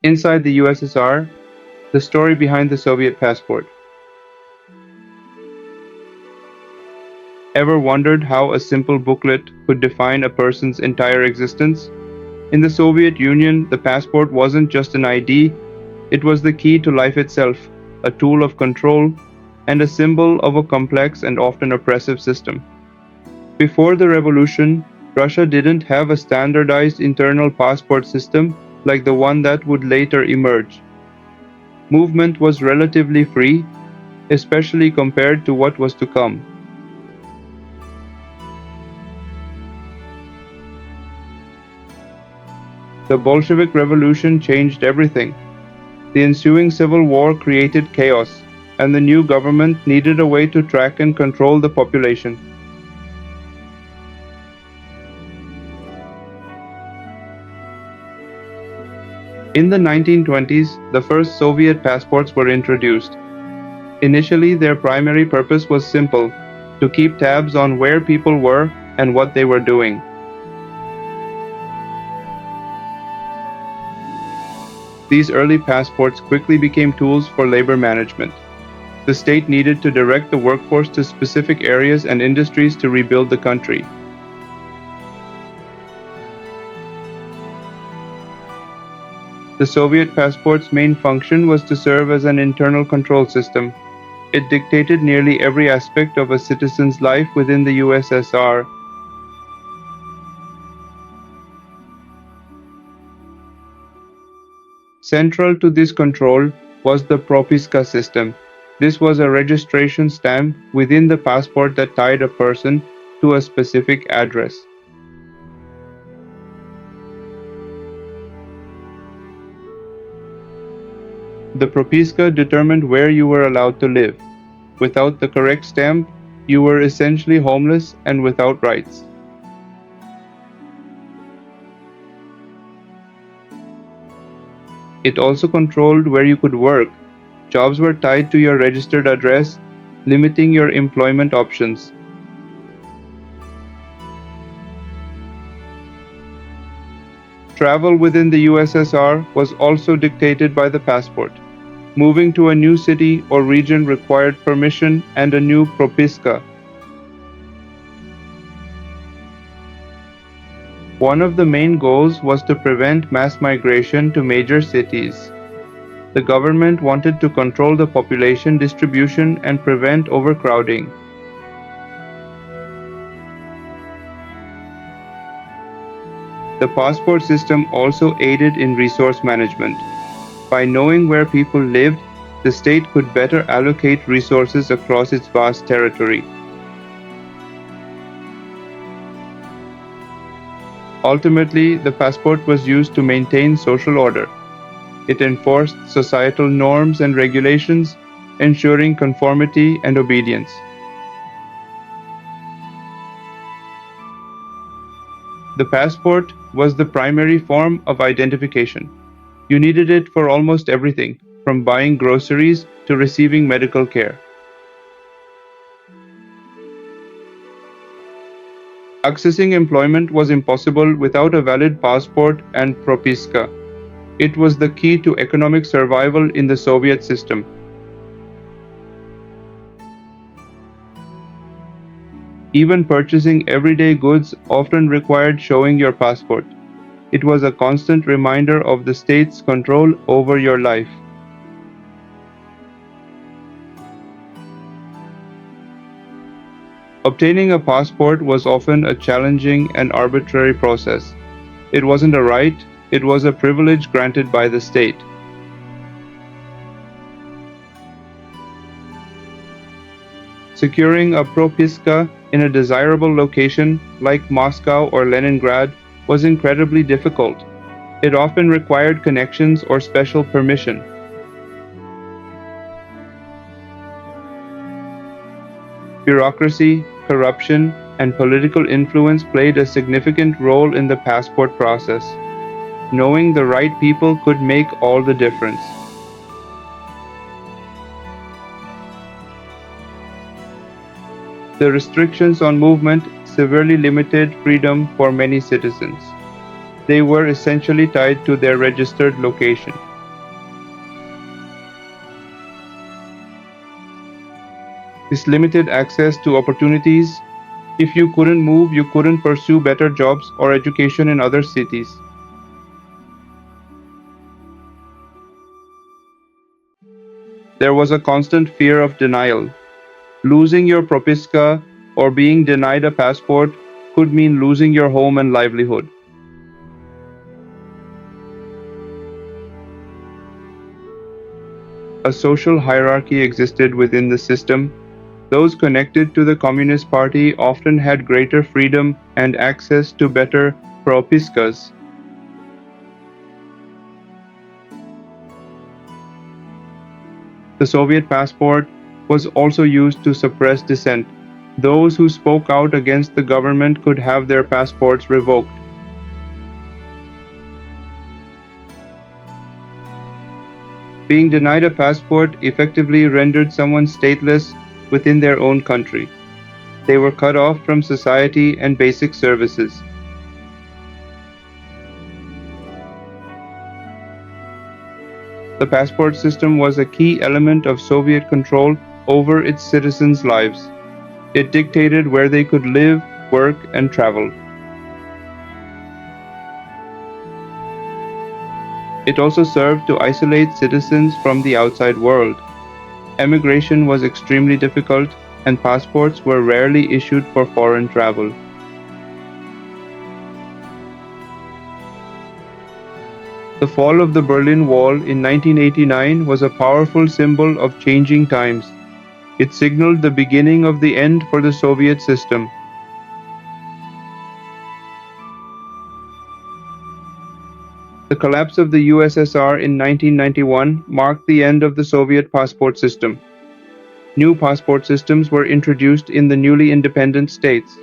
Inside the USSR, the story behind the Soviet passport. Ever wondered how a simple booklet could define a person's entire existence? In the Soviet Union, the passport wasn't just an ID, it was the key to life itself, a tool of control, and a symbol of a complex and often oppressive system. Before the revolution, Russia didn't have a standardized internal passport system like the one that would later emerge. Movement was relatively free, especially compared to what was to come. The Bolshevik Revolution changed everything. The ensuing civil war created chaos, and the new government needed a way to track and control the population. In the 1920s, the first Soviet passports were introduced. Initially, their primary purpose was simple: to keep tabs on where people were and what they were doing. These early passports quickly became tools for labor management. The state needed to direct the workforce to specific areas and industries to rebuild the country. The Soviet passport's main function was to serve as an internal control system. It dictated nearly every aspect of a citizen's life within the USSR. Central to this control was the propiska system. This was a registration stamp within the passport that tied a person to a specific address. The propiska determined where you were allowed to live. Without the correct stamp, you were essentially homeless and without rights. It also controlled where you could work. Jobs were tied to your registered address, limiting your employment options. Travel within the USSR was also dictated by the passport. Moving to a new city or region required permission and a new propiska. One of the main goals was to prevent mass migration to major cities. The government wanted to control the population distribution and prevent overcrowding. The passport system also aided in resource management. By knowing where people lived, the state could better allocate resources across its vast territory. Ultimately, the passport was used to maintain social order. It enforced societal norms and regulations, ensuring conformity and obedience. The passport was the primary form of identification. You needed it for almost everything, from buying groceries to receiving medical care. Accessing employment was impossible without a valid passport and propiska. It was the key to economic survival in the Soviet system. Even purchasing everyday goods often required showing your passport. It was a constant reminder of the state's control over your life. Obtaining a passport was often a challenging and arbitrary process. It wasn't a right, it was a privilege granted by the state. Securing a propiska in a desirable location like Moscow or Leningrad was incredibly difficult. It often required connections or special permission. Bureaucracy, corruption, and political influence played a significant role in the passport process. Knowing the right people could make all the difference. The restrictions on movement severely limited freedom for many citizens. They were essentially tied to their registered location. This limited access to opportunities. If you couldn't move, you couldn't pursue better jobs or education in other cities. There was a constant fear of denial. Losing your propiska or being denied a passport could mean losing your home and livelihood. A social hierarchy existed within the system. Those connected to the Communist Party often had greater freedom and access to better propiskas. The Soviet passport was also used to suppress dissent. Those who spoke out against the government could have their passports revoked. Being denied a passport effectively rendered someone stateless within their own country. They were cut off from society and basic services. The passport system was a key element of Soviet control over its citizens' lives. It dictated where they could live, work, and travel. It also served to isolate citizens from the outside world. Emigration was extremely difficult, and passports were rarely issued for foreign travel. The fall of the Berlin Wall in 1989 was a powerful symbol of changing times. It signaled the beginning of the end for the Soviet system. The collapse of the USSR in 1991 marked the end of the Soviet passport system. New passport systems were introduced in the newly independent states.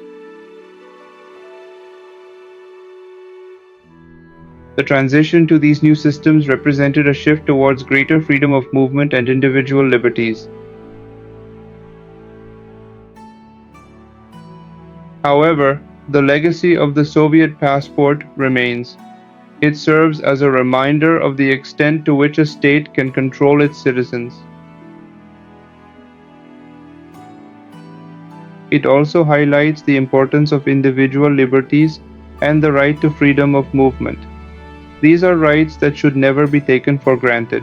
The transition to these new systems represented a shift towards greater freedom of movement and individual liberties. However, the legacy of the Soviet passport remains. It serves as a reminder of the extent to which a state can control its citizens. It also highlights the importance of individual liberties and the right to freedom of movement. These are rights that should never be taken for granted.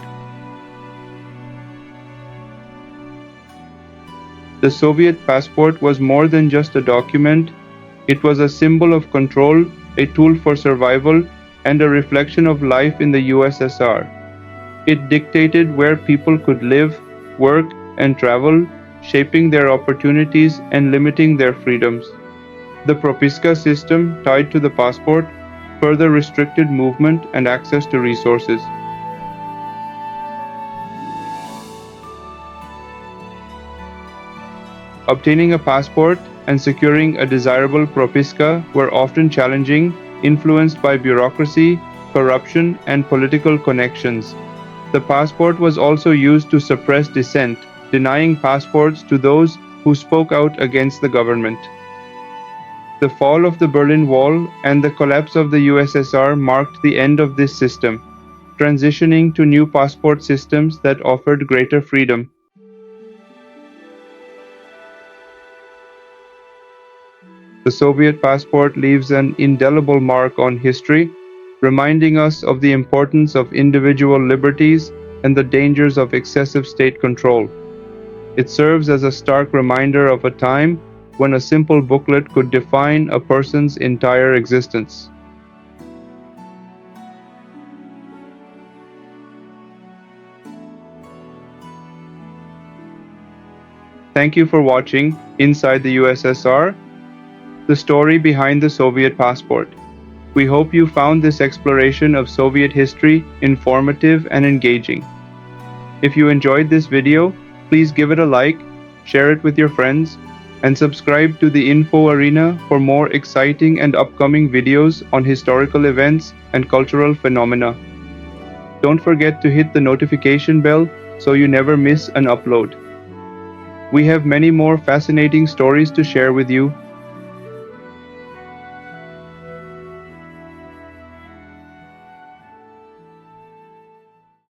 The Soviet passport was more than just a document. It was a symbol of control, a tool for survival, and a reflection of life in the USSR. It dictated where people could live, work, and travel, shaping their opportunities and limiting their freedoms. The propiska system, tied to the passport, further restricted movement and access to resources. Obtaining a passport and securing a desirable propiska were often challenging, influenced by bureaucracy, corruption, and political connections. The passport was also used to suppress dissent, denying passports to those who spoke out against the government. The fall of the Berlin Wall and the collapse of the USSR marked the end of this system, transitioning to new passport systems that offered greater freedom. The Soviet passport leaves an indelible mark on history, reminding us of the importance of individual liberties and the dangers of excessive state control. It serves as a stark reminder of a time when a simple booklet could define a person's entire existence. Thank you for watching Inside the USSR, the story behind the Soviet passport. We hope you found this exploration of Soviet history informative and engaging. If you enjoyed this video, please give it a like, share it with your friends, and subscribe to the Info Arena for more exciting and upcoming videos on historical events and cultural phenomena. Don't forget to hit the notification bell so you never miss an upload. We have many more fascinating stories to share with you,